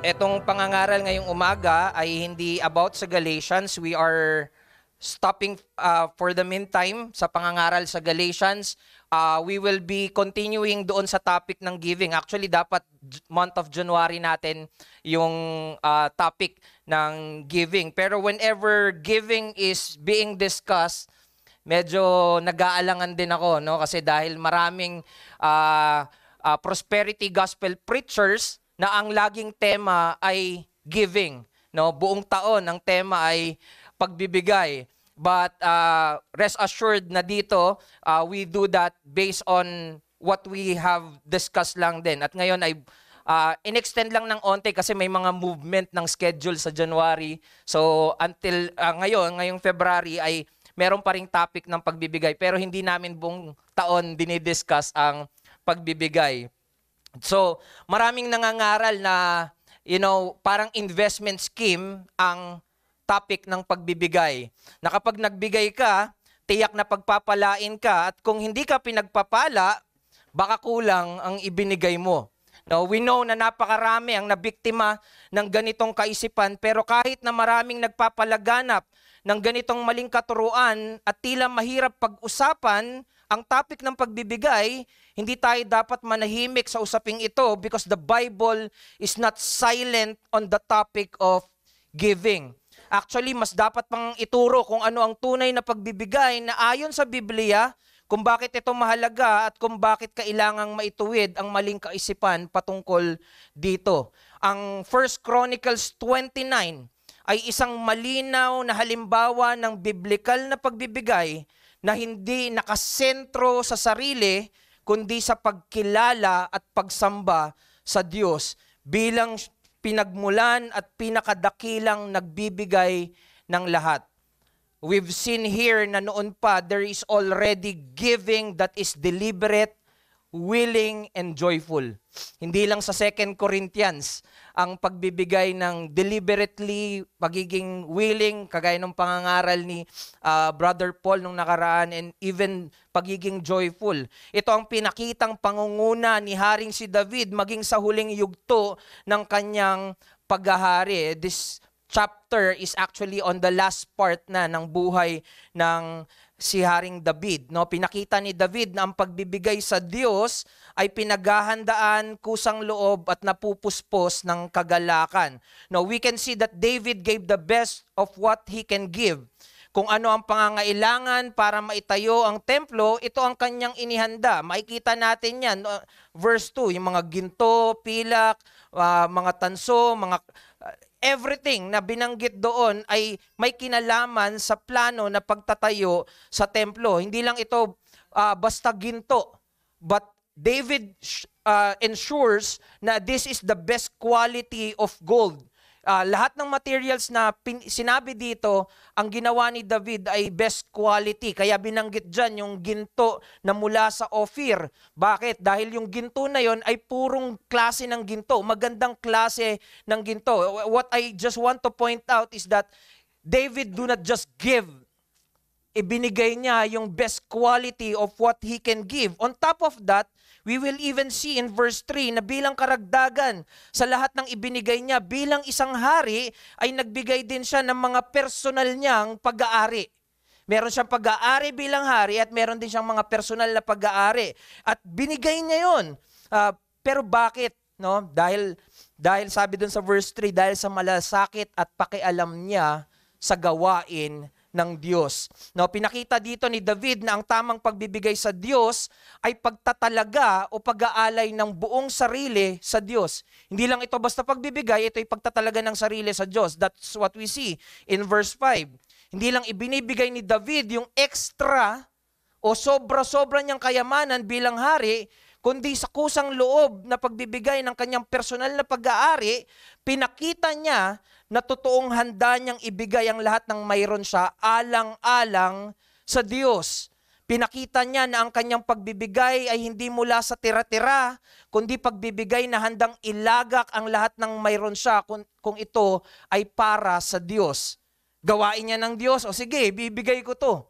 Etong pangangaral ngayong umaga ay hindi about sa Galatians. We are stopping for the meantime sa pangangaral sa Galatians. We will be continuing doon sa topic ng giving. Actually, dapat month of January natin yung topic ng giving. Pero whenever giving is being discussed, medyo nag-aalangan din ako, no? Kasi dahil maraming prosperity gospel preachers na ang laging tema ay giving, no? Buong taon ang tema ay pagbibigay. But rest assured na dito, we do that based on what we have discussed lang din. At ngayon ay in-extend lang ng onte kasi may mga movement ng schedule sa January. So until ngayong February ay meron pa ring topic ng pagbibigay. Pero hindi namin buong taon dinidiscuss ang pagbibigay. So, maraming nangangaral na, parang investment scheme ang topic ng pagbibigay. Na kapag nagbigay ka, tiyak na pagpapalain ka at kung hindi ka pinagpapala, baka kulang ang ibinigay mo. Now, we know na napakarami ang nabiktima ng ganitong kaisipan pero kahit na maraming nagpapalaganap ng ganitong maling katuruan at tila mahirap pag-usapan ang topic ng pagbibigay, hindi tayo dapat manahimik sa usaping ito because the Bible is not silent on the topic of giving. Actually, mas dapat pang ituro kung ano ang tunay na pagbibigay na ayon sa Biblia, kung bakit ito mahalaga at kung bakit kailangang maituwid ang maling kaisipan patungkol dito. Ang 1 Chronicles 29 ay isang malinaw na halimbawa ng biblical na pagbibigay na hindi nakasentro sa sarili, kundi sa pagkilala at pagsamba sa Diyos bilang pinagmulan at pinakadakilang nagbibigay ng lahat. We've seen here na noon pa, there is already giving that is deliberate, willing, and joyful. Hindi lang sa 2 Corinthians ang pagbibigay ng deliberately, pagiging willing, kagaya ng pangangaral ni Brother Paul nung nakaraan, and even pagiging joyful. Ito ang pinakitang pangunguna ni Haring si David maging sa huling yugto ng kanyang paghahari. This chapter is actually on the last part na ng buhay ng si Haring David. No? Pinakita ni David na ang pagbibigay sa Diyos ay pinaghahandaan, kusang loob at napupuspos ng kagalakan. No, we can see that David gave the best of what he can give. Kung ano ang pangangailangan para maitayo ang templo, ito ang kanyang inihanda. Makikita natin yan. Verse 2, yung mga ginto, pilak, mga tanso, mga everything na binanggit doon ay may kinalaman sa plano na pagtatayo sa templo. Hindi lang ito basta ginto, but David ensures na this is the best quality of gold. Lahat ng materials na sinabi dito, ang ginawa ni David ay best quality. Kaya binanggit dyan yung ginto na mula sa Ophir. Bakit? Dahil yung ginto na yon ay purong klase ng ginto. Magandang klase ng ginto. What I just want to point out is that David do not just give. Ibinigay niya yung best quality of what he can give. On top of that, we will even see in verse 3 na bilang karagdagan sa lahat ng ibinigay niya, bilang isang hari, ay nagbigay din siya ng mga personal niyang pag-aari. Meron siyang pag-aari bilang hari at meron din siyang mga personal na pag-aari. At binigay niya yun. Pero bakit? No? Dahil sabi dun sa verse 3, dahil sa malasakit at pakialam niya sa gawain ng Diyos. No, pinakita dito ni David na ang tamang pagbibigay sa Diyos ay pagtatalaga o pag-aalay ng buong sarili sa Diyos. Hindi lang ito basta pagbibigay, ito ay pagtatalaga ng sarili sa Diyos. That's what we see in verse 5. Hindi lang ibinibigay ni David yung extra o sobra-sobra niyang kayamanan bilang hari, kundi sa kusang loob na pagbibigay ng kanyang personal na pag-aari, pinakita niya na totoong handa niyang ibigay ang lahat ng mayroon siya alang-alang sa Diyos. Pinakita niya na ang kanyang pagbibigay ay hindi mula sa tira-tira, kundi pagbibigay na handang ilagak ang lahat ng mayroon siya kung ito ay para sa Diyos. Gawain niya ng Diyos, o sige, bibigay ko to.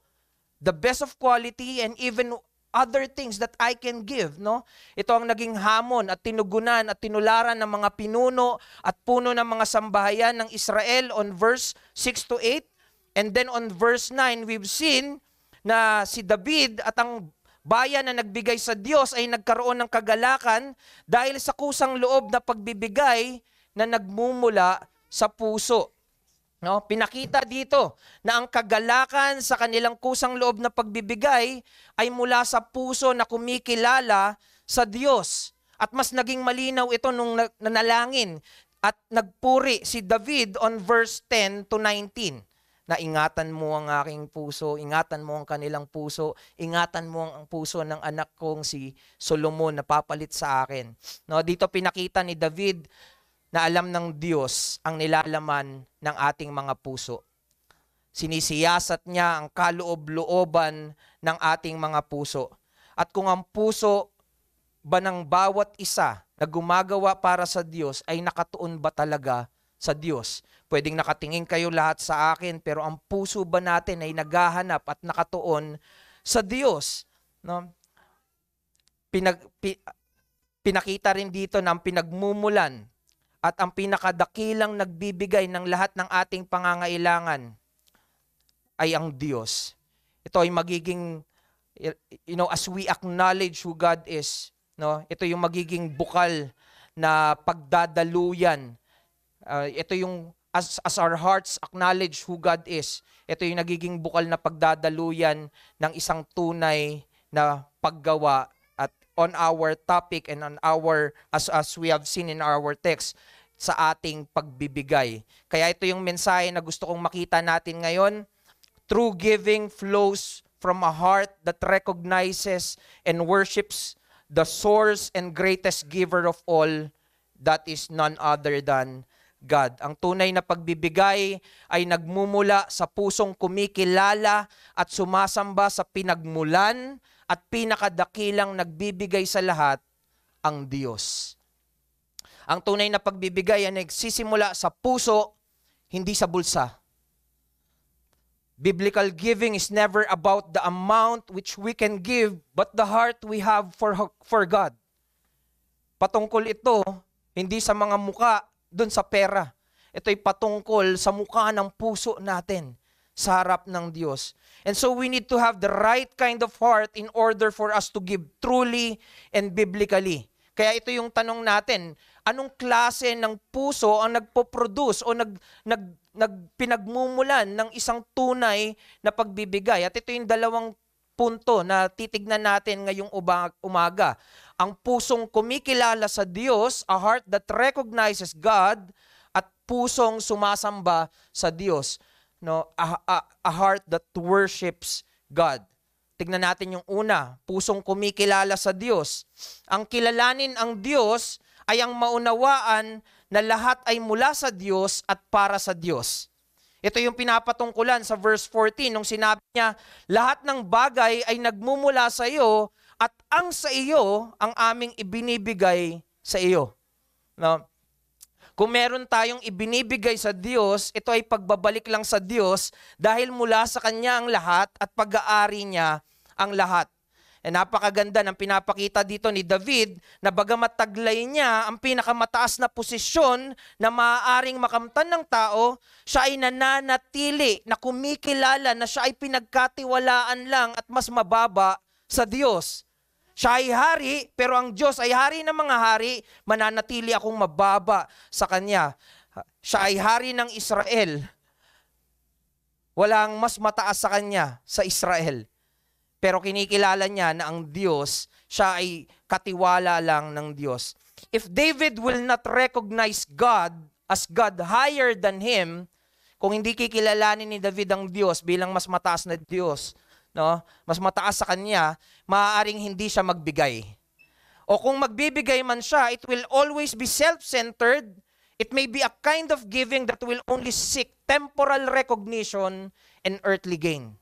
The best of quality and even other things that I can give, no? Ito ang naging hamon at tinugunan at tinularan ng mga pinuno at puno ng mga sambahayan ng Israel on verse 6 to 8. And then on verse 9, we've seen na si David at ang bayan na nagbigay sa Diyos ay nagkaroon ng kagalakan dahil sa kusang loob na pagbibigay na nagmumula sa puso. No, pinakita dito na ang kagalakan sa kanilang kusang loob na pagbibigay ay mula sa puso na kumikilala sa Diyos. At mas naging malinaw ito nung nanalangin at nagpuri si David on verse 10 to 19. Na ingatan mo ang aking puso, ingatan mo ang kanilang puso, ingatan mo ang puso ng anak kong si Solomon na papalit sa akin. No, dito pinakita ni David na alam ng Diyos ang nilalaman ng ating mga puso. Sinisiyasat niya ang kaloob-looban ng ating mga puso. At kung ang puso ba ng bawat isa na gumagawa para sa Diyos ay nakatuon ba talaga sa Diyos? Pwedeng nakatingin kayo lahat sa akin, pero ang puso ba natin ay naghahanap at nakatuon sa Diyos? No? Pinakita rin dito na ang pinagmumulan at ang pinakadakilang nagbibigay ng lahat ng ating pangangailangan ay ang Diyos. Ito ay magiging, as we acknowledge who God is, no? Ito yung magiging bukal na pagdadaluyan. Ito yung, as our hearts acknowledge who God is, ito yung nagiging bukal na pagdadaluyan ng isang tunay na paggawa. At on our topic and on our, as we have seen in our text, sa ating pagbibigay. Kaya ito yung mensahe na gusto kong makita natin ngayon. True giving flows from a heart that recognizes and worships the source and greatest giver of all, that is none other than God. Ang tunay na pagbibigay ay nagmumula sa pusong kumikilala at sumasamba sa pinagmulan at pinakadakilang nagbibigay sa lahat, ang Diyos. Ang tunay na pagbibigay ay nagsisimula sa puso, hindi sa bulsa. Biblical giving is never about the amount which we can give, but the heart we have for God. Patungkol ito, hindi sa mga muka, dun sa pera. Ito'y patungkol sa mukha ng puso natin sa harap ng Diyos. And so we need to have the right kind of heart in order for us to give truly and biblically. Kaya ito yung tanong natin, anong klase ng puso ang nagpo-produce o pinagmumulan ng isang tunay na pagbibigay? At ito yung dalawang punto na titignan natin ngayong umaga. Ang pusong kumikilala sa Diyos, a heart that recognizes God, at pusong sumasamba sa Diyos, no? A heart that worships God. Tignan natin yung una, pusong kumikilala sa Diyos. Ang kilalanin ang Diyos ay ang maunawaan na lahat ay mula sa Diyos at para sa Diyos. Ito yung pinapatungkulan sa verse 14 nung sinabi niya, lahat ng bagay ay nagmumula sa iyo at ang sa iyo ang aming ibinibigay sa iyo. No? Kung meron tayong ibinibigay sa Diyos, ito ay pagbabalik lang sa Diyos dahil mula sa Kanya ang lahat at pag-aari niya ang lahat. E napakaganda ng pinapakita dito ni David na bagamat taglay niya ang pinakamataas na posisyon na maaaring makamtan ng tao, siya ay nananatili na kumikilala na siya ay pinagkatiwalaan lang at mas mababa sa Diyos. Siya ay hari, pero ang Diyos ay hari ng mga hari, mananatili akong mababa sa Kanya. Siya ay hari ng Israel. Walang mas mataas sa Kanya sa Israel. Pero kinikilala niya na ang Diyos, siya ay katiwala lang ng Diyos. If David will not recognize God as God higher than him, kung hindi kikilalanin ni David ang Diyos bilang mas mataas na Diyos, no? Mas mataas sa kanya, maaaring hindi siya magbigay. O kung magbibigay man siya, it will always be self-centered. It may be a kind of giving that will only seek temporal recognition and earthly gain.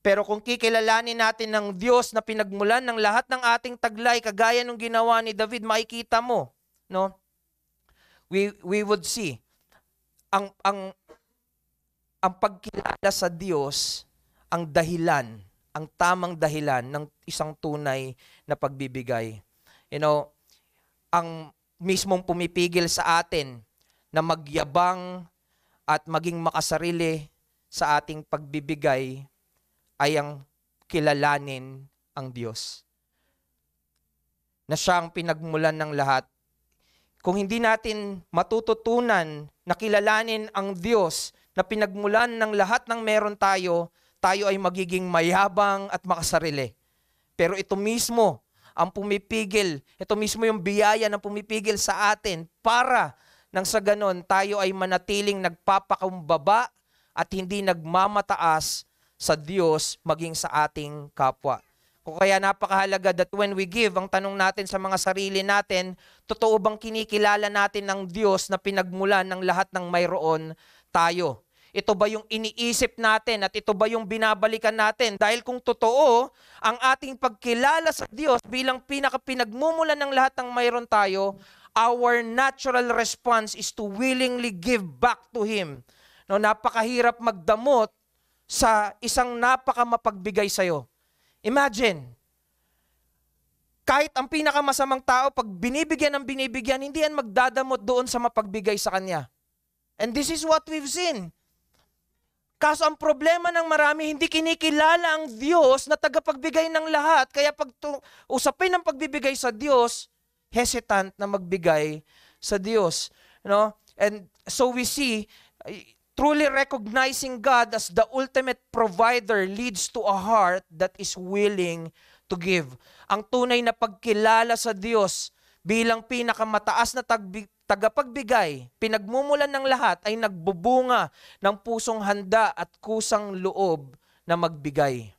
Pero kung kikilalanin natin ng Diyos na pinagmulan ng lahat ng ating taglay, kagaya ng ginawa ni David, makikita mo, no? We would see ang pagkilala sa Diyos ang dahilan, ang tamang dahilan ng isang tunay na pagbibigay. You know, ang mismong pumipigil sa atin na magyabang at maging makasarili sa ating pagbibigay ay ang kilalanin ang Diyos. Na siya ang pinagmulan ng lahat. Kung hindi natin matututunan na kilalanin ang Diyos na pinagmulan ng lahat ng meron tayo, tayo ay magiging mayabang at makasarili. Pero ito mismo ang pumipigil, ito mismo yung biyaya na pumipigil sa atin para nang sa ganon tayo ay manatiling nagpapakumbaba at hindi nagmamataas sa Diyos maging sa ating kapwa. Kung kaya napakahalaga that when we give, ang tanong natin sa mga sarili natin, totoo bang kinikilala natin ng Diyos na pinagmulan ng lahat ng mayroon tayo? Ito ba yung iniisip natin at ito ba yung binabalikan natin? Dahil kung totoo, ang ating pagkilala sa Diyos bilang pinagmumulan ng lahat ng mayroon tayo, our natural response is to willingly give back to Him. No, napakahirap magdamot sa isang napakamapagbigay sa'yo. Imagine, kahit ang pinakamasamang tao, pag binibigyan ng binibigyan, hindi yan magdadamot doon sa mapagbigay sa kanya. And this is what we've seen. Kaso ang problema ng marami, hindi kinikilala ang Diyos na tagapagbigay ng lahat. Kaya pag usapin ng pagbibigay sa Diyos, hesitant na magbigay sa Diyos. No? And so we see, truly recognizing God as the ultimate provider leads to a heart that is willing to give. Ang tunay na pagkilala sa Diyos bilang pinakamataas na tagapagbigay, pinagmumulan ng lahat ay nagbubunga ng pusong handa at kusang loob na magbigay.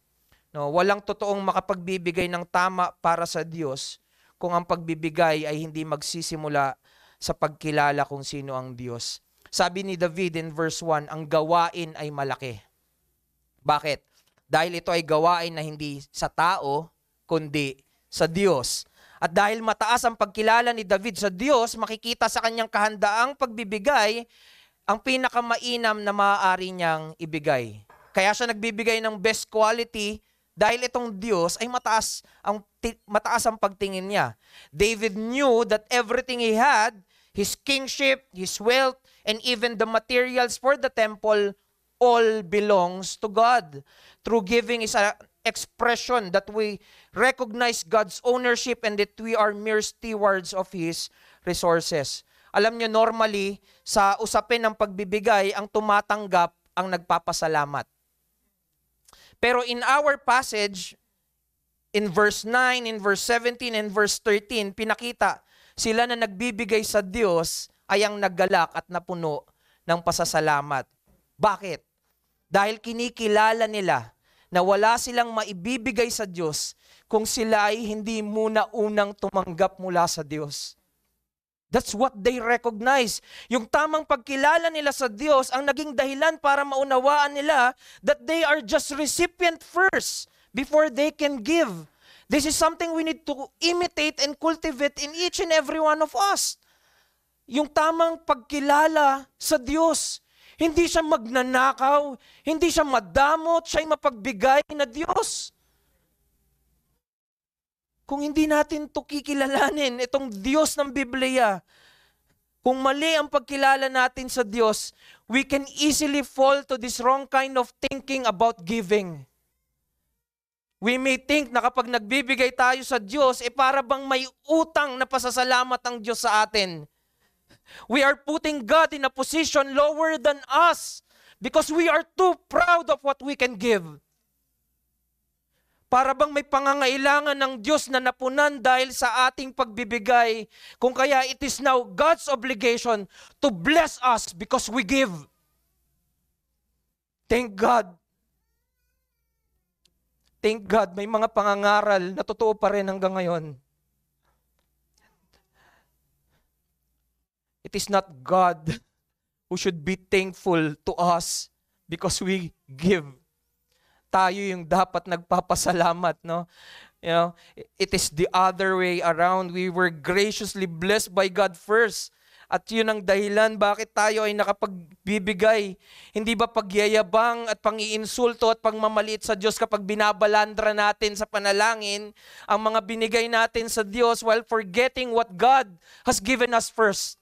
No, walang totoong makapagbibigay ng tama para sa Diyos kung ang pagbibigay ay hindi magsisimula sa pagkilala kung sino ang Diyos. Sabi ni David in verse 1, ang gawain ay malaki. Bakit? Dahil ito ay gawain na hindi sa tao, kundi sa Diyos. At dahil mataas ang pagkilala ni David sa Diyos, makikita sa kanyang kahandaang pagbibigay ang pinakamainam na maaari niyang ibigay. Kaya siya nagbibigay ng best quality dahil itong Diyos ay mataas ang pagtingin niya. David knew that everything he had, his kingship, his wealth, and even the materials for the temple, all belongs to God. True giving is an expression that we recognize God's ownership and that we are mere stewards of His resources. Alam niyo, normally, sa usapin ng pagbibigay, ang tumatanggap ang nagpapasalamat. Pero in our passage, in verse 9, in verse 17, and verse 13, pinakita sila na nagbibigay sa Diyos ay ang naggalak at napuno ng pasasalamat. Bakit? Dahil kinikilala nila na wala silang maibibigay sa Diyos kung sila ay hindi muna unang tumanggap mula sa Diyos. That's what they recognize. Yung tamang pagkilala nila sa Diyos ang naging dahilan para maunawaan nila that they are just recipient first before they can give. This is something we need to imitate and cultivate in each and every one of us. Yung tamang pagkilala sa Diyos. Hindi siya magnanakaw, hindi siya madamot, siya'y mapagbigay na Diyos. Kung hindi natin ito kikilalanin, itong Diyos ng Biblia, kung mali ang pagkilala natin sa Diyos, we can easily fall to this wrong kind of thinking about giving. We may think na kapag nagbibigay tayo sa Diyos, para bang may utang na pasasalamat ang Diyos sa atin. We are putting God in a position lower than us because we are too proud of what we can give. Para bang may pangangailangan ng Diyos na napunan dahil sa ating pagbibigay, kung kaya it is now God's obligation to bless us because we give. Thank God. Thank God, may mga pangangaral na totoo pa rin hanggang ngayon. It is not God who should be thankful to us because we give. Tayo yung dapat nagpapasalamat, no? You know, it is the other way around. We were graciously blessed by God first. At yun ang dahilan bakit tayo ay nakapagbibigay. Hindi ba pagyayabang at pangiinsulto at pagmamaliit sa Diyos kapag binabalandra natin sa panalangin ang mga binigay natin sa Diyos while forgetting what God has given us first.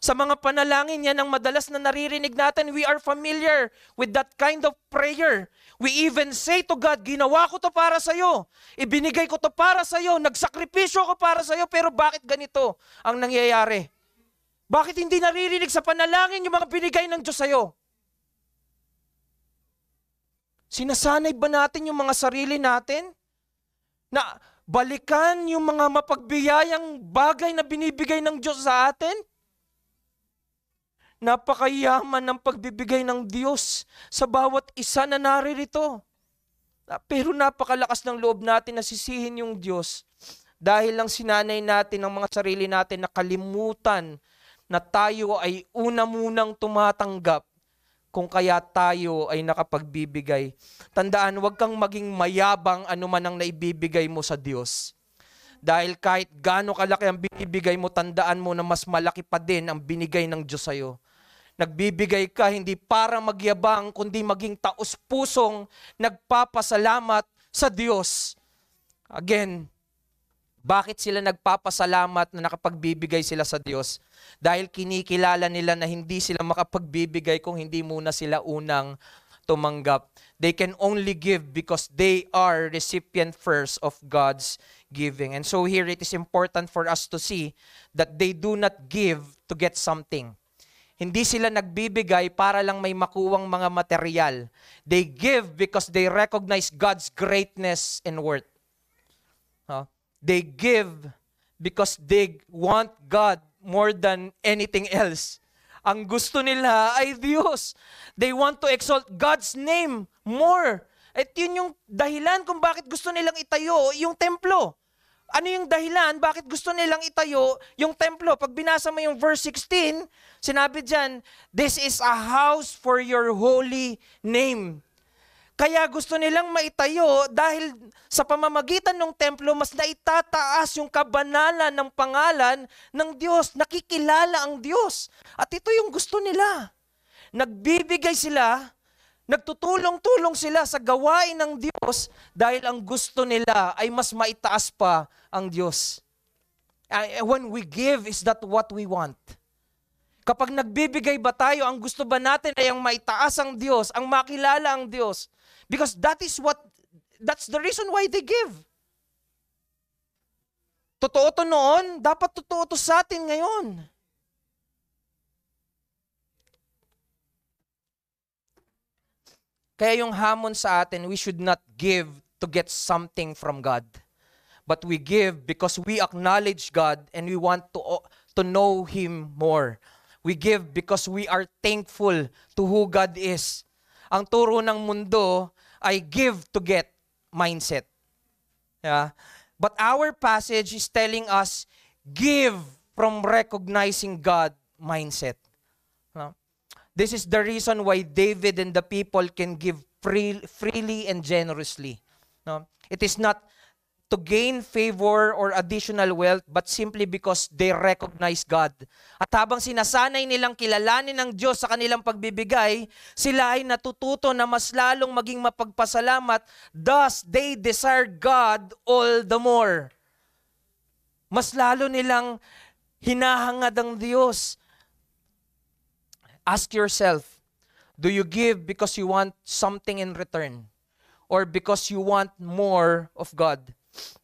Sa mga panalangin yan ang madalas na naririnig natin, we are familiar with that kind of prayer. We even say to God, ginawa ko to para sa'yo. Ibinigay ko to para sa'yo. Nagsakripisyo ko para sa'yo. Pero bakit ganito ang nangyayari? Bakit hindi naririnig sa panalangin yung mga binigay ng Diyos sa'yo? Sinasanay ba natin yung mga sarili natin na balikan yung mga mapagbiyayang bagay na binibigay ng Diyos sa atin? Napakayaman ng pagbibigay ng Diyos sa bawat isa na naririto. Pero napakalakas ng loob natin na sisihin yung Diyos dahil lang sinanay natin ang mga sarili natin na kalimutan na tayo ay una munang tumatanggap kung kaya tayo ay nakapagbibigay. Tandaan, huwag kang maging mayabang anuman ang naibibigay mo sa Diyos. Dahil kahit gaano kalaki ang binibigay mo, tandaan mo na mas malaki pa din ang binigay ng Diyos sa'yo. Nagbibigay ka hindi para magyabang, kundi maging taos-pusong nagpapasalamat sa Diyos. Again, bakit sila nagpapasalamat na nakapagbibigay sila sa Diyos? Dahil kinikilala nila na hindi sila makapagbibigay kung hindi muna sila unang tumanggap. They can only give because they are recipient first of God's giving. And so here it is important for us to see that they do not give to get something. Hindi sila nagbibigay para lang may makuwang mga material. They give because they recognize God's greatness and worth. They give because they want God more than anything else. Ang gusto nila ay Diyos. They want to exalt God's name more. At yun yung dahilan kung bakit gusto nilang itayo yung templo. Ano yung dahilan? Bakit gusto nilang itayo yung templo? Pag binasa mo yung verse 16, sinabi dyan, this is a house for your holy name. Kaya gusto nilang maitayo dahil sa pamamagitan ng templo, mas naitataas yung kabanalan ng pangalan ng Diyos. Nakikilala ang Diyos. At ito yung gusto nila. Nagbibigay sila, nagtutulong-tulong sila sa gawain ng Diyos dahil ang gusto nila ay mas maitaas pa ang Diyos. When we give, is that what we want? Kapag nagbibigay ba tayo, ang gusto ba natin ay ang maitaas ang Diyos, ang makilala ang Diyos? Because that's the reason why they give. Totoo to noon, dapat totoo to sa atin ngayon. Kaya yung hamon sa atin, we should not give to get something from God. But we give because we acknowledge God and we want to know Him more. We give because we are thankful to who God is. Ang turo ng mundo ay give to get mindset. Yeah? But our passage is telling us, give from recognizing God mindset. This is the reason why David and the people can give freely and generously. It is not to gain favor or additional wealth, but simply because they recognize God. At habang sinasanay nilang kilalanin ng Diyos sa kanilang pagbibigay, sila ay natututo na mas lalong maging mapagpasalamat, thus they desire God all the more. Mas lalo nilang hinahangad ang Diyos. Ask yourself, do you give because you want something in return? Or because you want more of God?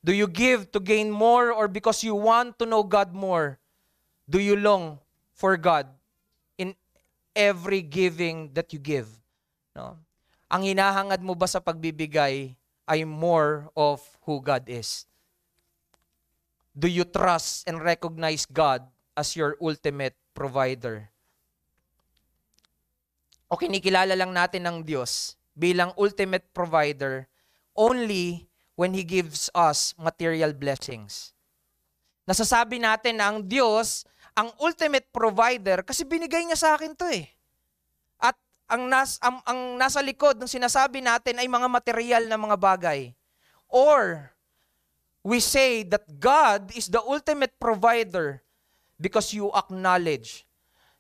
Do you give to gain more or because you want to know God more? Do you long for God in every giving that you give? No? Ang hinahangad mo ba sa pagbibigay ay more of who God is? Do you trust and recognize God as your ultimate provider? O kinikilala lang natin ng Diyos bilang ultimate provider only when He gives us material blessings. Nasasabi natin na ang Diyos, ang ultimate provider, kasi binigay niya sa akin to eh. At ang nasa likod ng sinasabi natin ay mga material na mga bagay. Or, we say that God is the ultimate provider because you acknowledge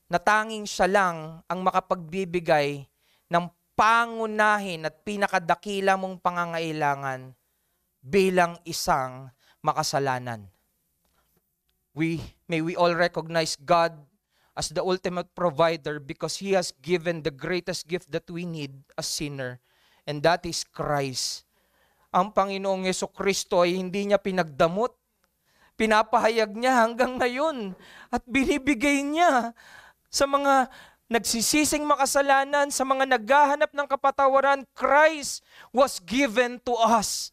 na tanging siya lang ang makapagbibigay ng pangunahin at pinakadakila mong pangangailangan bilang isang makasalanan. May we all recognize God as the ultimate provider because He has given the greatest gift that we need as sinner, and that is Christ. Ang Panginoong Jesucristo ay hindi niya pinagdamot. Pinapahayag niya hanggang ngayon at binibigay niya sa mga nagsisising makasalanan, sa mga naghahanap ng kapatawaran. Christ was given to us.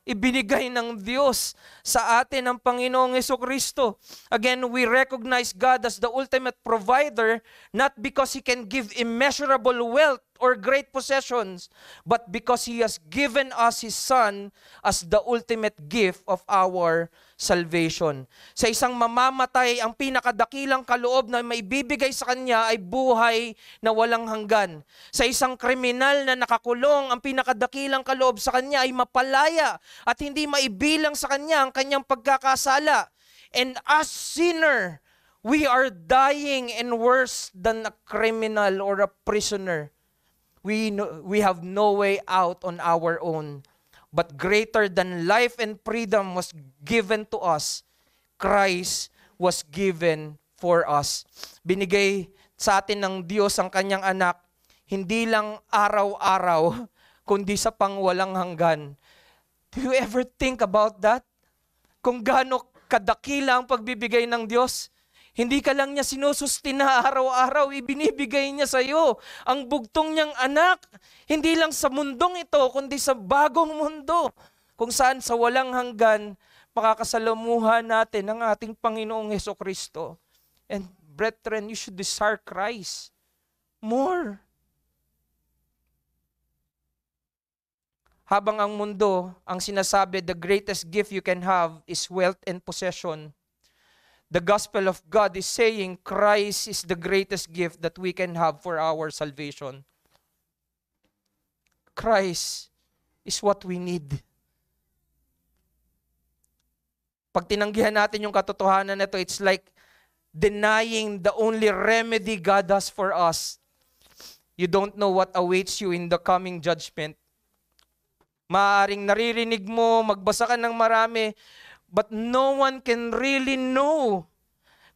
Ibinigay ng Diyos sa atin ng Panginoong Jesucristo. Again, we recognize God as the ultimate provider, not because He can give immeasurable wealth or great possessions, but because He has given us His Son as the ultimate gift of our salvation. Sa isang mamamatay, ang pinakadakilang kaloob na maibibigay sa kanya ay buhay na walang hanggan. Sa isang kriminal na nakakulong, ang pinakadakilang kaloob sa kanya ay mapalaya at hindi maibilang sa kanya ang kanyang pagkakasala. And as sinner, we are dying and worse than a criminal or a prisoner. We have no way out on our own. But greater than life and freedom was given to us. Christ was given for us. Binigay sa atin ng Diyos ang kanyang anak, hindi lang araw-araw, kundi sa pangwalang hanggan. Do you ever think about that? Kung gaano kadakila ang pagbibigay ng Diyos? Hindi ka lang niya sinusustina araw-araw, ibinibigay niya sa iyo ang bugtong niyang anak. Hindi lang sa mundong ito, kundi sa bagong mundo, kung saan sa walang hanggan, makakasalamuhan natin ang ating Panginoong Jesucristo. And brethren, you should desire Christ more. Habang ang mundo, ang sinasabi, the greatest gift you can have is wealth and possession. The gospel of God is saying Christ is the greatest gift that we can have for our salvation. Christ is what we need. Pag tinanggihan natin yung katotohanan na ito, it's like denying the only remedy God has for us. You don't know what awaits you in the coming judgment. Maaaring naririnig mo, magbasa ka ng marami, but no one can really know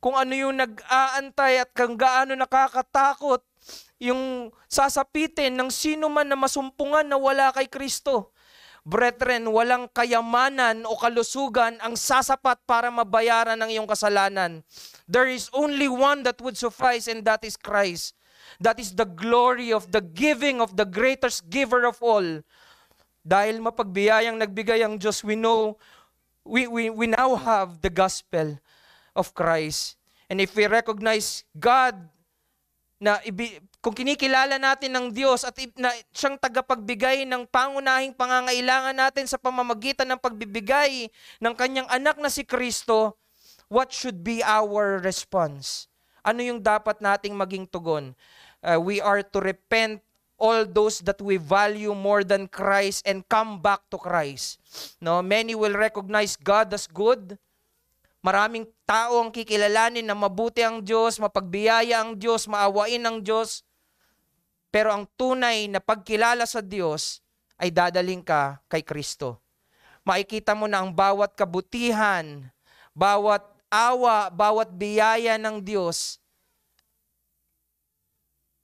kung ano yung nag-aantay at kung gaano nakakatakot yung sasapitin ng sino man na masumpungan na wala kay Kristo. Brethren, walang kayamanan o kalusugan ang sasapat para mabayaran ang iyong kasalanan. There is only one that would suffice, and that is Christ. That is the glory of the giving of the greatest giver of all. Dahil mapagbiyayang nagbigay ang Diyos, we know we now have the gospel of Christ. And if we recognize God, na kung kinikilala natin ng Diyos at na siyang tagapagbigay ng pangunahing pangangailangan natin sa pamamagitan ng pagbibigay ng kanyang anak na si Kristo, what should be our response? Ano yung dapat nating maging tugon? We are to repent all those that we value more than Christ and come back to Christ. No, many will recognize God as good. Maraming tao ang kikilalanin na mabuti ang Diyos, mapagbiyaya ang Diyos, maawain ang Diyos. Pero ang tunay na pagkilala sa Diyos ay dadaling ka kay Kristo. Makikita mo na ang bawat kabutihan, bawat awa, bawat biyaya ng Diyos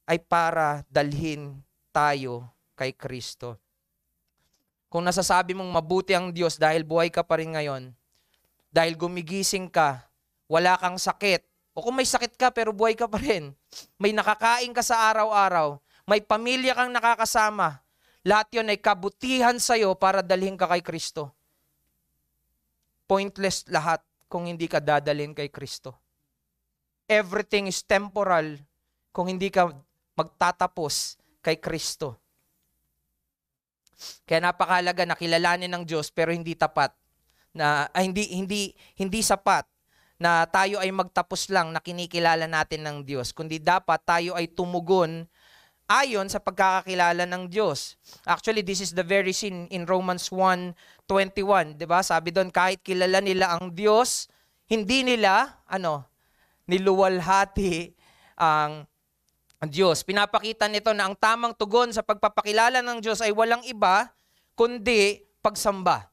ay para dalhin tayo kay Kristo. Kung nasasabi mong mabuti ang Diyos dahil buhay ka pa rin ngayon, dahil gumigising ka, wala kang sakit, o kung may sakit ka pero buhay ka pa rin, may nakakain ka sa araw-araw, may pamilya kang nakakasama, lahat yun ay kabutihan sa'yo para dalhin ka kay Kristo. Pointless lahat kung hindi ka dadalhin kay Kristo. Everything is temporal kung hindi ka magtatapos kay Kristo. Kaya napakahalaga na kilalanin ng Diyos pero hindi tapat na hindi sapat na tayo ay magtapos lang na kinikilala natin ng Diyos, kundi dapat tayo ay tumugon ayon sa pagkakakilala ng Diyos. Actually, this is the very sin in Romans 1:21, 'di ba? Sabi doon, kahit kilala nila ang Diyos, hindi nila niluwalhati ang Diyos. Pinapakita nito na ang tamang tugon sa pagpapakilala ng Diyos ay walang iba kundi pagsamba.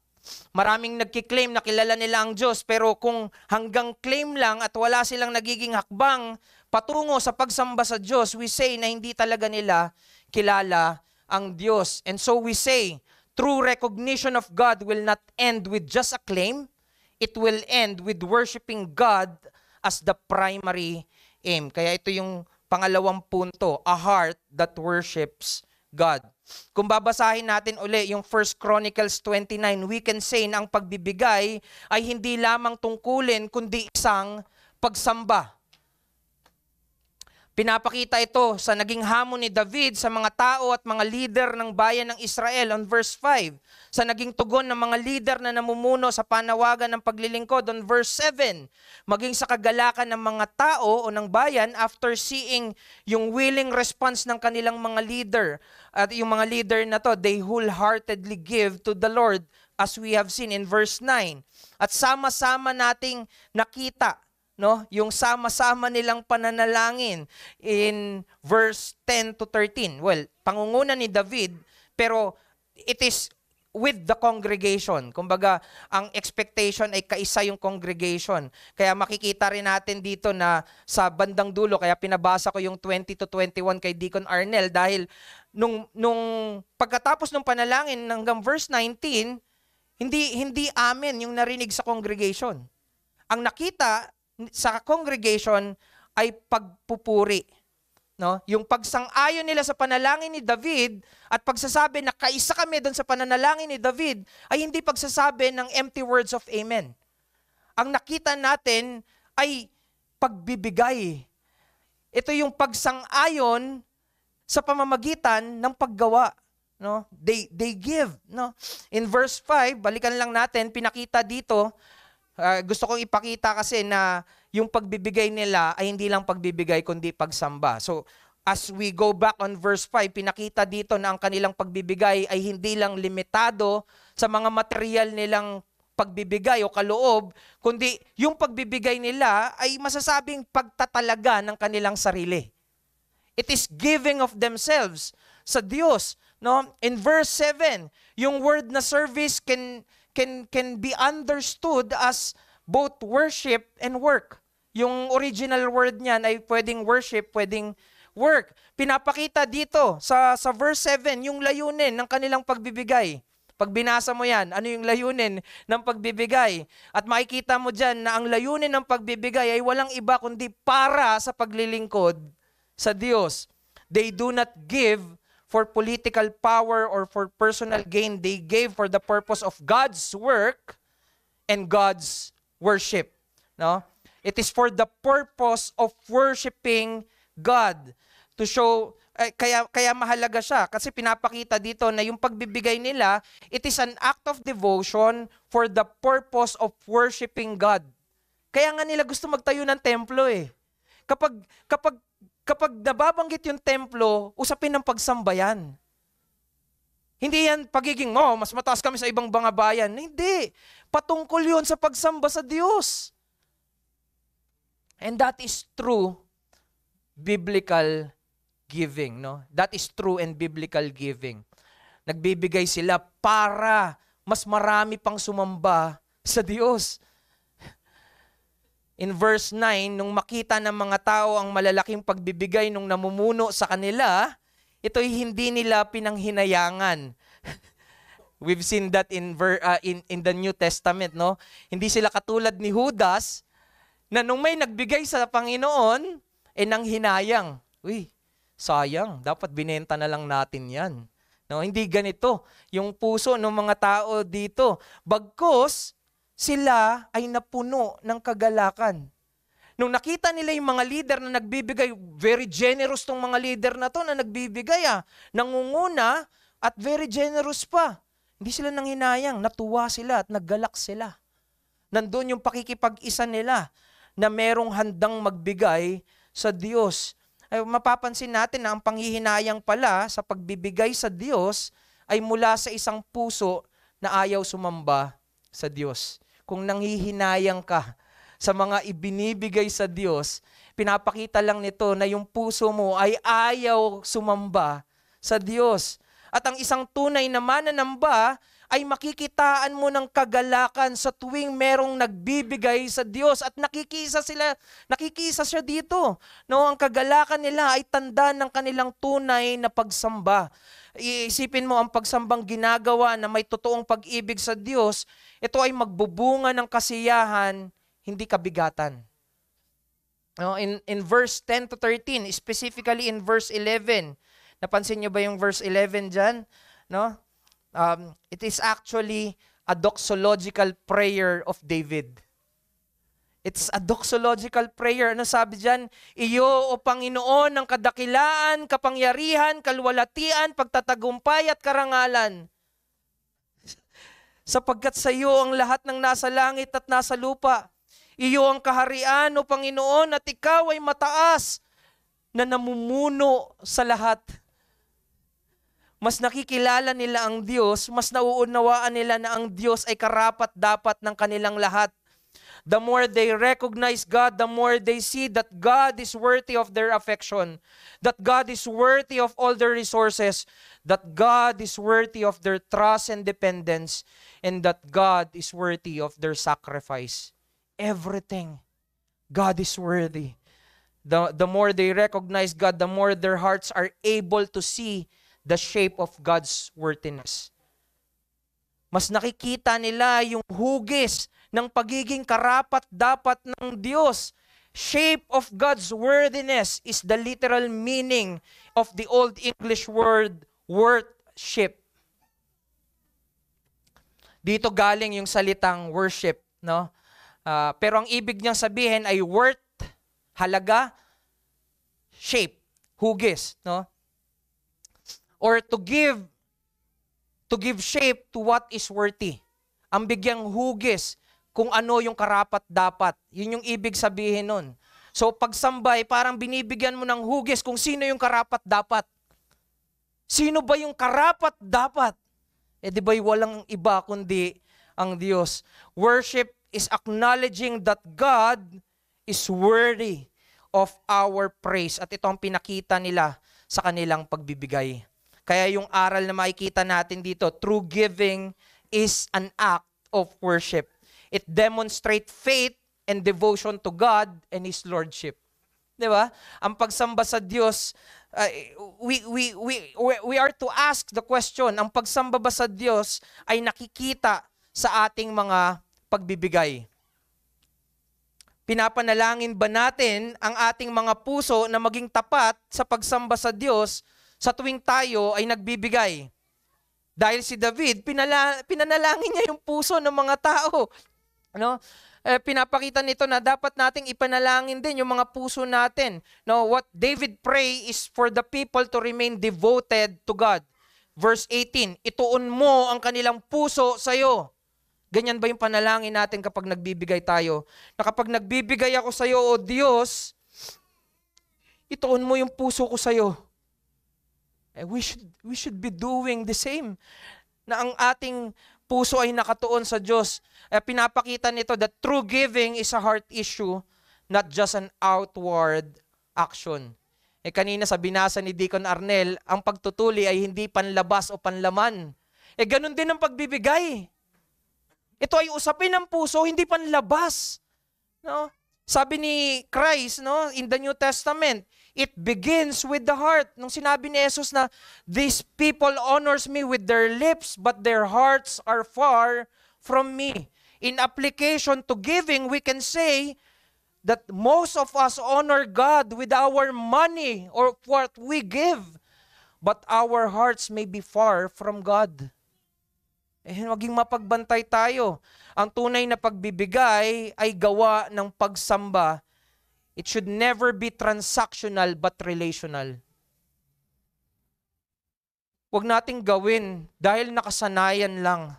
Maraming nagkiklaim na kilala nila ang Diyos, pero kung hanggang claim lang at wala silang nagiging hakbang patungo sa pagsamba sa Diyos, we say na hindi talaga nila kilala ang Diyos. And so we say, true recognition of God will not end with just a claim. It will end with worshiping God as the primary aim. Kaya ito yung pangalawang punto, a heart that worships God. Kung babasahin natin uli yung 1 Chronicles 29, we can say na ang pagbibigay ay hindi lamang tungkulin kundi isang pagsamba. Pinapakita ito sa naging hamon ni David sa mga tao at mga leader ng bayan ng Israel on verse 5. Sa naging tugon ng mga leader na namumuno sa panawagan ng paglilingkod on verse 7. Maging sa kagalakan ng mga tao o ng bayan after seeing yung willing response ng kanilang mga leader. At yung mga leader na to, they wholeheartedly give to the Lord as we have seen in verse 9. At sama-sama nating nakita, no, yung sama-sama nilang pananalangin in verse 10 to 13. Well, pangunguna ni David, pero it is with the congregation. Kumbaga, ang expectation ay kaisa yung congregation. Kaya makikita rin natin dito na sa bandang dulo, kaya pinabasa ko yung 20 to 21 kay Deacon Arnel, dahil nung pagkatapos ng panalangin hanggang verse 19, hindi amen yung narinig sa congregation. Ang nakita sa congregation ay pagpupuri. No? Yung pagsang-ayon nila sa panalangin ni David at pagsasabi na kaisa kami doon sa pananalangin ni David ay hindi pagsasabi ng empty words of amen. Ang nakita natin ay pagbibigay. Ito yung pagsang-ayon sa pamamagitan ng paggawa. No? They give. No? In verse 5, balikan lang natin, pinakita dito, gusto kong ipakita kasi na yung pagbibigay nila ay hindi lang pagbibigay kundi pagsamba. So, as we go back on verse 5, pinakita dito na ang kanilang pagbibigay ay hindi lang limitado sa mga material nilang pagbibigay o kaloob, kundi yung pagbibigay nila ay masasabing pagtatalaga ng kanilang sarili. It is giving of themselves sa Diyos. No? In verse 7, yung word na service can be understood as both worship and work. Yung original word niyan ay pwedeng worship, pwedeng work. Pinapakita dito sa verse 7 yung layunin ng kanilang pagbibigay. Pag binasa mo yan, ano yung layunin ng pagbibigay? At makikita mo dyan na ang layunin ng pagbibigay ay walang iba kundi para sa paglilingkod sa Diyos. They do not give for political power or for personal gain. They gave for the purpose of God's work and God's worship. No? It is for the purpose of worshiping God. To show, kaya mahalaga siya kasi pinapakita dito na yung pagbibigay nila, it is an act of devotion for the purpose of worshiping God. Kaya nga nila gusto magtayo ng templo eh. Kapag nababanggit yung templo, usapin ng pagsamba yan. Hindi yan pagiging, mas mataas kami sa ibang mga bayan. Hindi. Patungkol yun sa pagsamba sa Diyos. And that is true biblical giving. No? That is true and biblical giving. Nagbibigay sila para mas marami pang sumamba sa Diyos. In verse 9, nung makita ng mga tao ang malalaking pagbibigay nung namumuno sa kanila, ito'y hindi nila pinanghinayangan. We've seen that in the New Testament, no? Hindi sila katulad ni Judas na nung may nagbigay sa Panginoon, nanghinayang. Uy, sayang, dapat binenta na lang natin yan. No, hindi ganito yung puso ng mga tao dito. Bagkus, sila ay napuno ng kagalakan. Nung nakita nila yung mga leader na nagbibigay, very generous tong mga leader na to na nagbibigay, nangunguna at very generous pa. Hindi sila nanghinayang, natuwa sila at naggalak sila. Nandun yung pakikipag-isa nila na merong handang magbigay sa Diyos. Ay, mapapansin natin na ang panghihinayang pala sa pagbibigay sa Diyos ay mula sa isang puso na ayaw sumamba sa Diyos. Kung nanghihinayang ka sa mga ibinibigay sa Diyos, pinapakita lang nito na yung puso mo ay ayaw sumamba sa Diyos. At ang isang tunay na mananamba ay makikitaan mo ng kagalakan sa tuwing merong nagbibigay sa Diyos at nakikisa siya dito. No, ang kagalakan nila ay tanda ng kanilang tunay na pagsamba. Iisipin mo ang pagsambang ginagawa na may totoong pag-ibig sa Diyos, ito ay magbubunga ng kasiyahan, hindi kabigatan. No, in verse 10 to 13, specifically in verse 11, napansin niyo ba yung verse 11 dyan? No? It is actually a doxological prayer of David. It's a doxological prayer. Ano sabi dyan? Iyo, O Panginoon, ng kadakilaan, kapangyarihan, kalwalatian, pagtatagumpay at karangalan. Sapagkat sa iyo ang lahat ng nasa langit at nasa lupa. Iyo ang kaharian, O Panginoon, at ikaw ay mataas na namumuno sa lahat. Mas nakikilala nila ang Diyos, mas nauunawaan nila na ang Diyos ay karapat-dapat ng kanilang lahat. The more they recognize God, the more they see that God is worthy of their affection, that God is worthy of all their resources, that God is worthy of their trust and dependence, and that God is worthy of their sacrifice. Everything, God is worthy. The more they recognize God, the more their hearts are able to see the shape of God's worthiness. Mas nakikita nila yung hugis ng pagiging karapat-dapat ng Diyos. Shape of God's worthiness is the literal meaning of the Old English word worship. Dito galing yung salitang worship, no? Pero ang ibig niyang sabihin ay worth, halaga, shape, hugis, no? Or to give shape to what is worthy. Ang bigyang hugis kung ano yung karapat-dapat. Yun yung ibig sabihin nun. So pagsambay, parang binibigyan mo ng hugis kung sino yung karapat-dapat. Sino ba yung karapat-dapat? Di ba walang iba kundi ang Diyos. Worship is acknowledging that God is worthy of our praise. At ito ang pinakita nila sa kanilang pagbibigay. Kaya yung aral na makikita natin dito, true giving is an act of worship. It demonstrates faith and devotion to God and His Lordship. Di ba? Ang pagsamba sa Diyos, we are to ask the question, ang pagsamba ba sa Diyos ay nakikita sa ating mga pagbibigay? Pinapanalangin ba natin ang ating mga puso na maging tapat sa pagsamba sa Diyos sa tuwing tayo ay nagbibigay? Dahil si David, pinanalangin niya yung puso ng mga tao. Ano? Pinapakita nito na dapat nating ipanalangin din yung mga puso natin. No, what David pray is for the people to remain devoted to God. Verse 18, ituon mo ang kanilang puso sa iyo. Ganyan ba yung panalangin natin kapag nagbibigay tayo? Na kapag nagbibigay ako sa iyo, O Diyos, ituon mo yung puso ko sa iyo. We should be doing the same. Na ang ating puso ay nakatuon sa Diyos. Pinapakita nito that true giving is a heart issue, not just an outward action. Kanina sa binasa ni Deacon Arnel, ang pagtutuli ay hindi panlabas o panlaman. Ganun din ang pagbibigay. Ito ay usapin ng puso, hindi panlabas. No? Sabi ni Christ, no, in the New Testament, it begins with the heart. Nung sinabi ni Jesus na, these people honors me with their lips, but their hearts are far from me. In application to giving, we can say that most of us honor God with our money or what we give, but our hearts may be far from God. Maging mapagbantay tayo. Ang tunay na pagbibigay ay gawa ng pagsamba. It should never be transactional but relational. Huwag nating gawin dahil nakasanayan lang.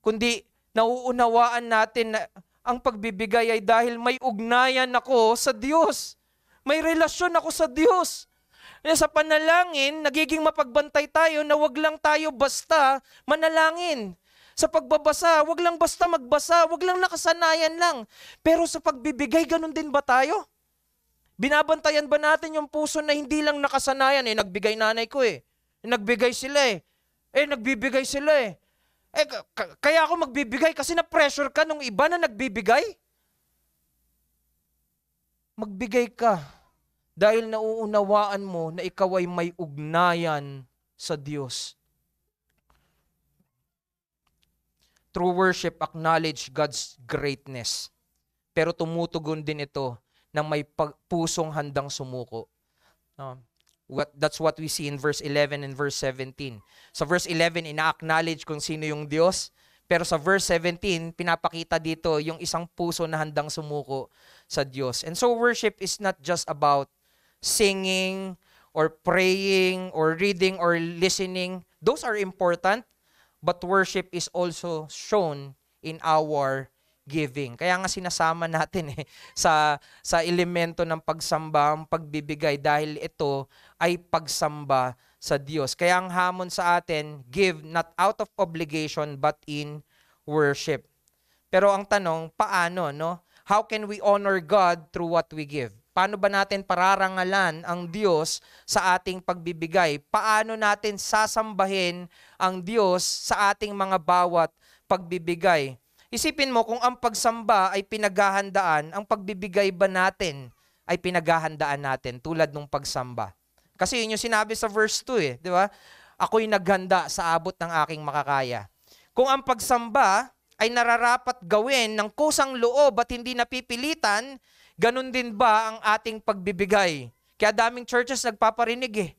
Kundi nauunawaan natin na ang pagbibigay ay dahil may ugnayan ako sa Diyos. May relasyon ako sa Diyos. Sa panalangin, nagiging mapagbantay tayo na wag lang tayo basta manalangin. Sa pagbabasa, wag lang basta magbasa, wag lang nakasanayan lang. Pero sa pagbibigay, ganun din ba tayo? Binabantayan ba natin yung puso na hindi lang nakasanayan? Nagbigay nanay ko eh. Nagbigay sila eh. Nagbibigay sila eh. Kaya ako magbibigay kasi na-pressure ka nung iba na nagbibigay? Magbigay ka dahil nauunawaan mo na ikaw ay may ugnayan sa Diyos. True worship acknowledge God's greatness. Pero tumutugon din ito ng may pusong handang sumuko. That's what we see in verse 11 and verse 17. Sa verse 11, ina-acknowledge kung sino yung Diyos. Pero sa verse 17, pinapakita dito yung isang puso na handang sumuko sa Diyos. And so worship is not just about singing or praying or reading or listening. Those are important. But worship is also shown in our giving. Kaya nga sinasama natin sa elemento ng pagsamba, ang pagbibigay dahil ito ay pagsamba sa Diyos. Kaya ang hamon sa atin, give not out of obligation but in worship. Pero ang tanong, paano, no? How can we honor God through what we give? Paano ba natin pararangalan ang Diyos sa ating pagbibigay? Paano natin sasambahin ang Diyos sa ating mga bawat pagbibigay? Isipin mo kung ang pagsamba ay pinaghahandaan, ang pagbibigay ba natin ay pinaghahandaan natin tulad ng pagsamba? Kasi yun yung sinabi sa verse 2 di ba? Ako'y naghanda sa abot ng aking makakaya. Kung ang pagsamba ay nararapat gawin ng kusang loob at hindi napipilitan, ganun din ba ang ating pagbibigay? Kaya daming churches nagpaparinig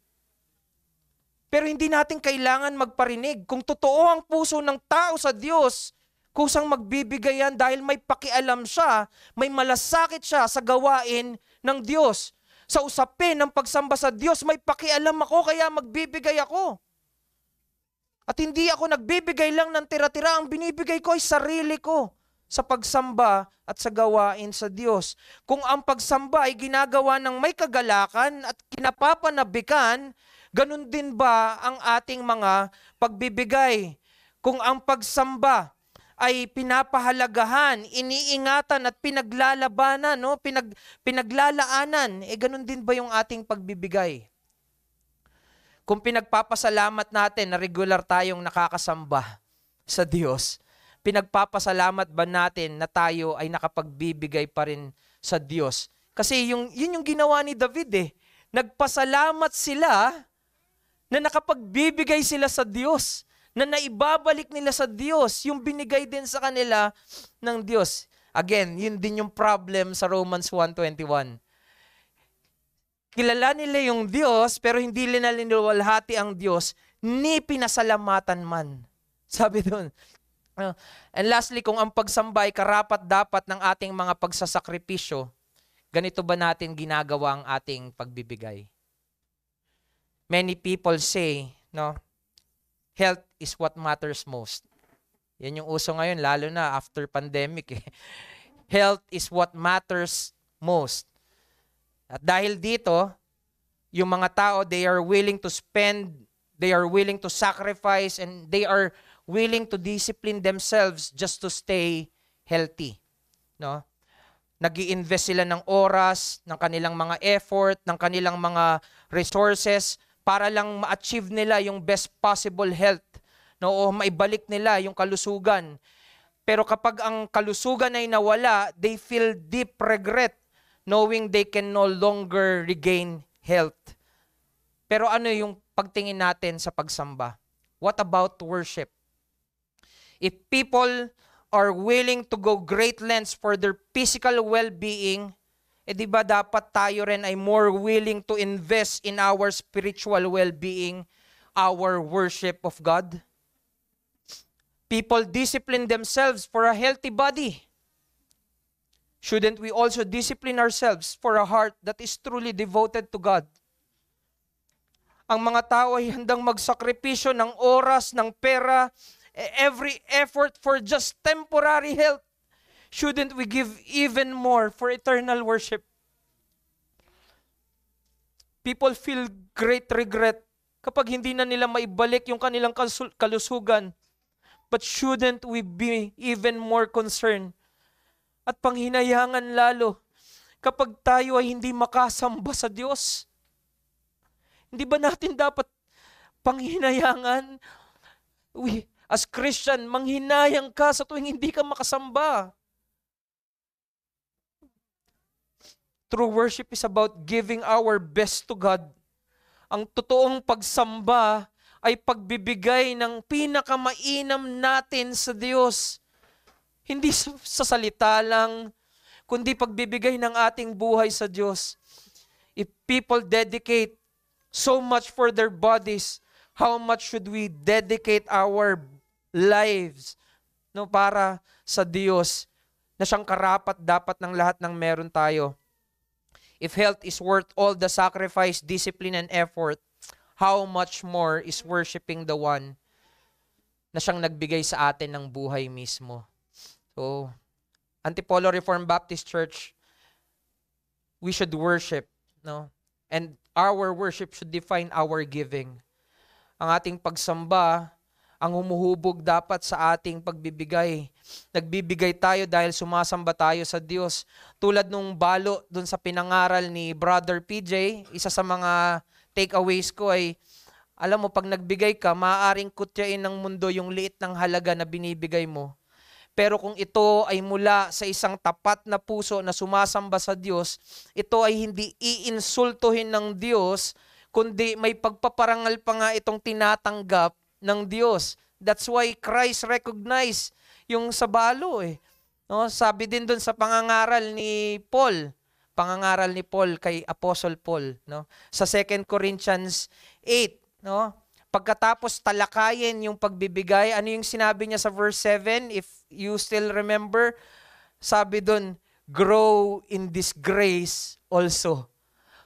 Pero hindi natin kailangan magparinig. Kung totoo ang puso ng tao sa Diyos, kusang magbibigay yan dahil may pakialam siya, may malasakit siya sa gawain ng Diyos. Sa usapin ng pagsamba sa Diyos, may pakialam ako kaya magbibigay ako. At hindi ako nagbibigay lang ng tira-tira, ang binibigay ko ay sarili ko sa pagsamba at sa gawain sa Diyos. Kung ang pagsamba ay ginagawa ng may kagalakan at kinapapanabikan, ganun din ba ang ating mga pagbibigay? Kung ang pagsamba ay pinapahalagahan, iniingatan at pinaglalabanan, pinaglalaanan, ganun din ba yung ating pagbibigay? Kung pinagpapasalamat natin na regular tayong nakakasamba sa Diyos, pinagpapasalamat ba natin na tayo ay nakapagbibigay pa rin sa Diyos? Kasi yun yung ginawa ni David Nagpasalamat sila na nakapagbibigay sila sa Diyos, na naibabalik nila sa Diyos yung binigay din sa kanila ng Diyos. Again, yun din yung problem sa Romans 1:21. Kilala nila yung Diyos, pero hindi nila niluwalhati ang Diyos, ni pinasalamatan man. Sabi doon. And lastly, kung ang pagsamba ay karapat-dapat ng ating mga pagsasakripisyo, ganito ba natin ginagawa ang ating pagbibigay? Many people say, health is what matters most. Yan yung uso ngayon, lalo na after pandemic. Health is what matters most. At dahil dito, yung mga tao, they are willing to spend, they are willing to sacrifice, and they are willing to discipline themselves just to stay healthy. Nag-i-invest sila ng oras, ng kanilang mga effort, ng kanilang mga resources para lang ma-achieve nila yung best possible health. O maibalik nila yung kalusugan. Pero kapag ang kalusugan ay nawala, they feel deep regret knowing they can no longer regain health. Pero ano yung pagtingin natin sa pagsamba? What about worship? If people are willing to go great lengths for their physical well-being, di ba dapat tayo rin ay more willing to invest in our spiritual well-being, our worship of God? People discipline themselves for a healthy body. Shouldn't we also discipline ourselves for a heart that is truly devoted to God? Ang mga tao ay handang magsakripisyo ng oras, ng pera, every effort for just temporary health. Shouldn't we give even more for eternal worship? People feel great regret kapag hindi na nila maibalik yung kanilang kalusugan. But shouldn't we be even more concerned at panghinayangan lalo kapag tayo ay hindi makasamba sa Diyos? Hindi ba natin dapat panghinayangan? As Christian, manghinayang ka sa tuwing hindi ka makasamba. True worship is about giving our best to God. Ang totoong pagsamba ay pagbibigay ng pinakamainam natin sa Diyos. Hindi sa salita lang, kundi pagbibigay ng ating buhay sa Diyos. If people dedicate so much for their bodies, how much should we dedicate our lives para sa Diyos na siyang karapat dapat ng lahat ng meron tayo? If health is worth all the sacrifice, discipline, and effort, how much more is worshiping the one na siyang nagbigay sa atin ng buhay mismo? So, Antipolo Reformed Baptist Church, we should worship, and our worship should define our giving. Ang ating pagsamba, ang humuhubog dapat sa ating pagbibigay. Nagbibigay tayo dahil sumasamba tayo sa Diyos. Tulad nung balo dun sa pinangaral ni Brother PJ, isa sa mga takeaways ko ay, alam mo, pag nagbigay ka, maaaring kutyain ng mundo yung liit ng halaga na binibigay mo. Pero kung ito ay mula sa isang tapat na puso na sumasamba sa Diyos, ito ay hindi iinsultuhin ng Diyos, kundi may pagpaparangal pa nga itong tinatanggap ng Diyos. That's why Christ recognized yung sa balo. Sabi din dun sa pangangaral ni Paul kay Apostle Paul, sa 2 Corinthians 8, pagkatapos talakayin yung pagbibigay, ano yung sinabi niya sa verse 7? If you still remember, sabi dun, grow in this grace also.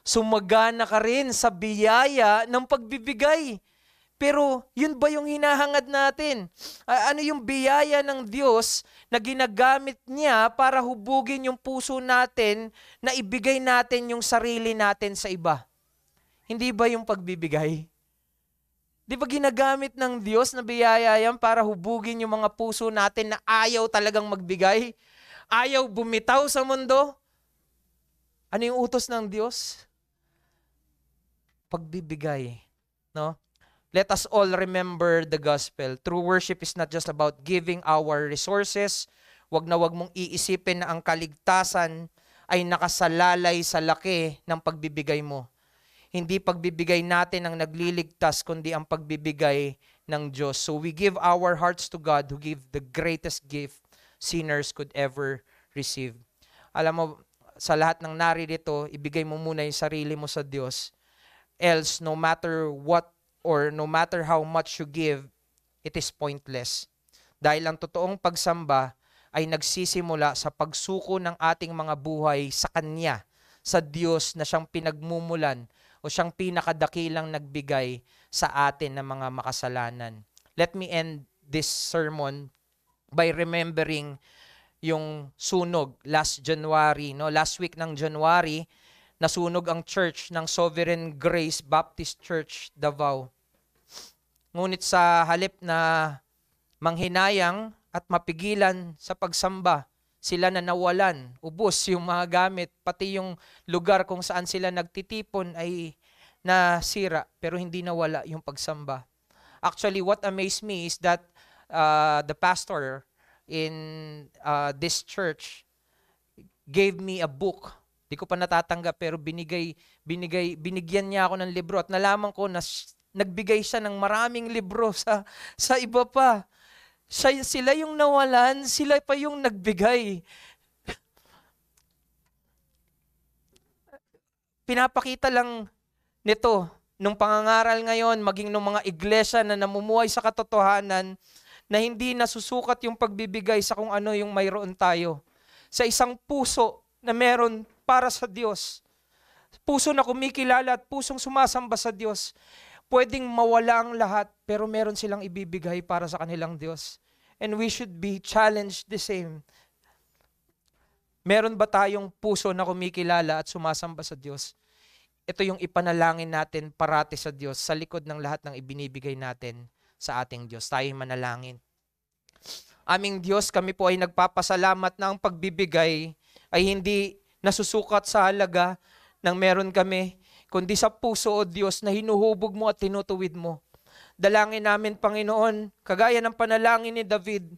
Sumagana ka rin sa biyaya ng pagbibigay. Pero yun ba yung hinahangad natin? Ano yung biyaya ng Diyos na ginagamit niya para hubugin yung puso natin na ibigay natin yung sarili natin sa iba? Hindi ba yung pagbibigay? Di ba ginagamit ng Diyos na biyaya yan para hubugin yung mga puso natin na ayaw talagang magbigay? Ayaw bumitaw sa mundo? Ano yung utos ng Diyos? Pagbibigay. Let us all remember the gospel. True worship is not just about giving our resources. Wag mong iisipin na ang kaligtasan ay nakasalalay sa laki ng pagbibigay mo. Hindi pagbibigay natin ang nagliligtas, kundi ang pagbibigay ng Diyos. So we give our hearts to God who gave the greatest gift sinners could ever receive. Alam mo, sa lahat ng naririto, ibigay mo muna yung sarili mo sa Diyos. Else, no matter what or no matter how much you give, it is pointless. Dahil ang totoong pagsamba ay nagsisimula sa pagsuko ng ating mga buhay sa Kanya, sa Diyos na siyang pinagmumulan o siyang pinakadakilang nagbigay sa atin ng mga makasalanan. Let me end this sermon by remembering yung sunog last January. Last week ng January, nasunog ang church ng Sovereign Grace Baptist Church, Davao. Ngunit sa halip na manghinayang at mapigilan sa pagsamba, sila na nawalan, ubos yung mga gamit, pati yung lugar kung saan sila nagtitipon ay nasira, pero hindi nawala yung pagsamba. Actually, what amazed me is that the pastor in this church gave me a book. Di ko pa natatanggap, pero binigyan niya ako ng libro at nalaman ko na nagbigay siya ng maraming libro sa iba pa. Sila yung nawalan, sila pa yung nagbigay. Pinapakita lang nito, nung pangangaral ngayon, maging nung mga iglesia na namumuhay sa katotohanan, na hindi nasusukat yung pagbibigay sa kung ano yung mayroon tayo. Sa isang puso na meron para sa Diyos. Puso na kumikilala at pusong sumasamba sa Diyos. Pwedeng mawala ang lahat, pero meron silang ibibigay para sa kanilang Diyos. And we should be challenged the same. Meron ba tayong puso na kumikilala at sumasamba sa Diyos? Ito yung ipanalangin natin parati sa Diyos sa likod ng lahat ng ibinibigay natin sa ating Diyos. Tayo manalangin. Aming Diyos, kami po ay nagpapasalamat na ang pagbibigay ay hindi nasusukat sa halaga ng meron kami, kundi sa puso, O Diyos, na hinuhubog mo at tinutuwid mo. Dalangin namin, Panginoon, kagaya ng panalangin ni David,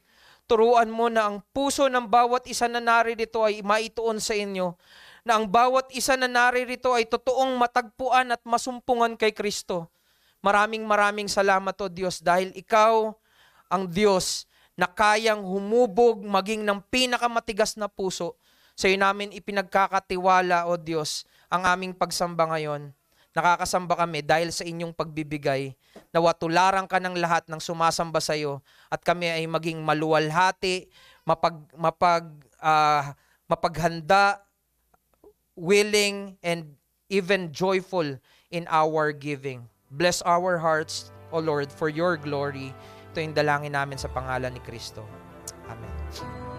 turuan mo na ang puso ng bawat isa na naririto ay maituon sa inyo, na ang bawat isa na naririto ay totoong matagpuan at masumpungan kay Kristo. Maraming salamat, O Diyos, dahil Ikaw ang Diyos na kayang humubog maging ng pinakamatigas na puso. Sa iyo namin ipinagkakatiwala, O Diyos, ang aming pagsamba ngayon. Nakakasamba kami dahil sa inyong pagbibigay. Nawa tularan ka ng lahat ng sumasamba sa iyo at kami ay maging maluwalhati, mapaghanda, willing, and even joyful in our giving. Bless our hearts, O Lord, for your glory. Ito yung dalangin namin sa pangalan ni Kristo. Amen.